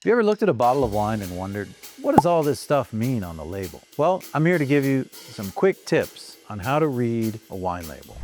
Have you ever looked at a bottle of wine and wondered, what does all this stuff mean on the label? Well, I'm here to give you some quick tips on how to read a wine label.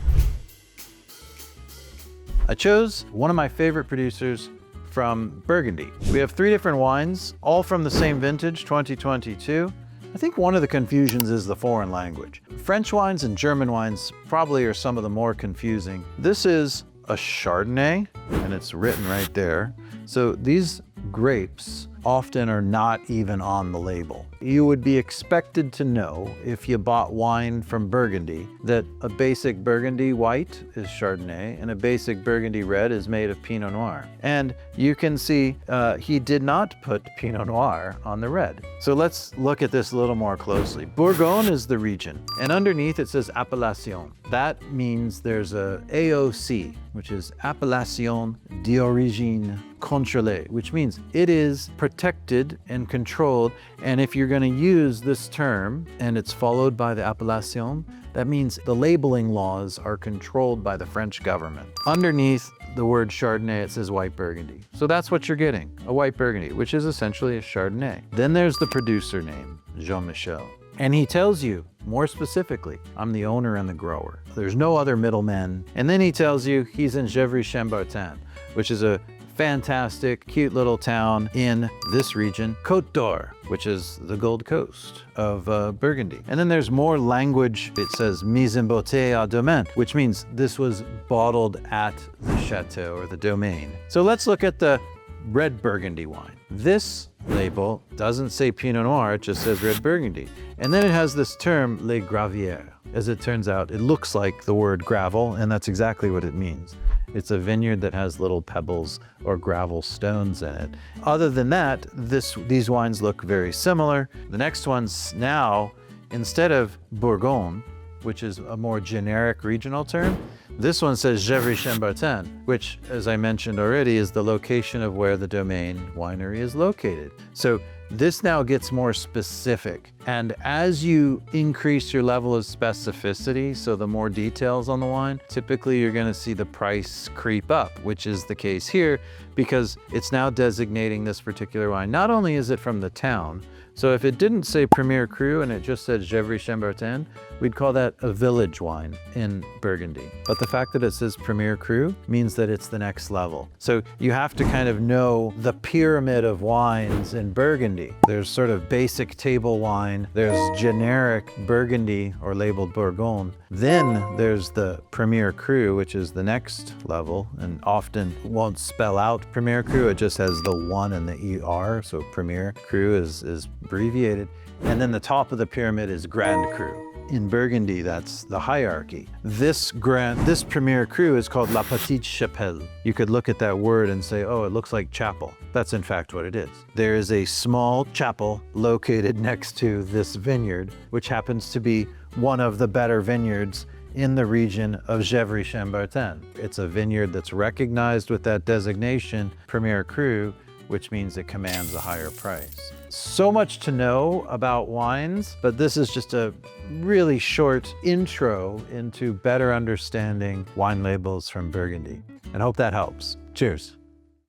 I chose one of my favorite producers from Burgundy. We have 3 different wines, all from the same vintage, 2022. I think one of the confusions is the foreign language. French wines and German wines probably are some of the more confusing. This is a Chardonnay, and it's written right there. So these grapes often are not even on the label. You would be expected to know, if you bought wine from Burgundy, that a basic Burgundy white is Chardonnay and a basic Burgundy red is made of Pinot Noir. And you can see he did not put Pinot Noir on the red. So let's look at this a little more closely. Bourgogne is the region, and underneath it says Appellation. That means there's a AOC, which is Appellation d'origine contrôlée, which means it is protected and controlled. And if you're going to use this term and it's followed by the appellation, that means the labeling laws are controlled by the French government. Underneath the word Chardonnay, it says white Burgundy. So that's what you're getting, a white Burgundy, which is essentially a Chardonnay. Then there's the producer name, Jean-Michel. And he tells you, more specifically, I'm the owner and the grower. There's no other middlemen. And then he tells you he's in Gevrey-Chambertin, which is a fantastic, cute little town in this region, Côte d'Or, which is the Gold Coast of Burgundy. And then there's more language. It says mise en bouteille à domaine, which means this was bottled at the chateau or the domain. So let's look at the red Burgundy wine. This label doesn't say Pinot Noir, it just says red Burgundy. And then it has this term, les Graviers. As it turns out, it looks like the word gravel, and that's exactly what it means. It's a vineyard that has little pebbles or gravel stones in it. Other than that, these wines look very similar. The next one's now, instead of Bourgogne, which is a more generic regional term, this one says Gevrey-Chambertin, which, as I mentioned already, is the location of where the domain winery is located. So this now gets more specific. And as you increase your level of specificity, so the more details on the wine, typically you're going to see the price creep up, which is the case here because it's now designating this particular wine. Not only is it from the town, so if it didn't say Premier Cru and it just said Gevrey-Chambertin, we'd call that a village wine in Burgundy. But the fact that it says Premier Cru means that it's the next level. So you have to kind of know the pyramid of wines in Burgundy. There's sort of basic table wine, there's generic Burgundy or labeled Bourgogne. Then there's the Premier Cru, which is the next level and often won't spell out Premier Cru, it just has the 1 and the ER, so Premier Cru is abbreviated. And then the top of the pyramid is Grand Cru. In Burgundy, that's the hierarchy. This Premier Cru is called La Petite Chapelle. You could look at that word and say, oh, it looks like chapel. That's in fact what it is. There is a small chapel located next to this vineyard, which happens to be one of the better vineyards in the region of Gevrey-Chambertin. It's a vineyard that's recognized with that designation, Premier Cru, which means it commands a higher price. So much to know about wines, but this is just a really short intro into better understanding wine labels from Burgundy. And I hope that helps. Cheers.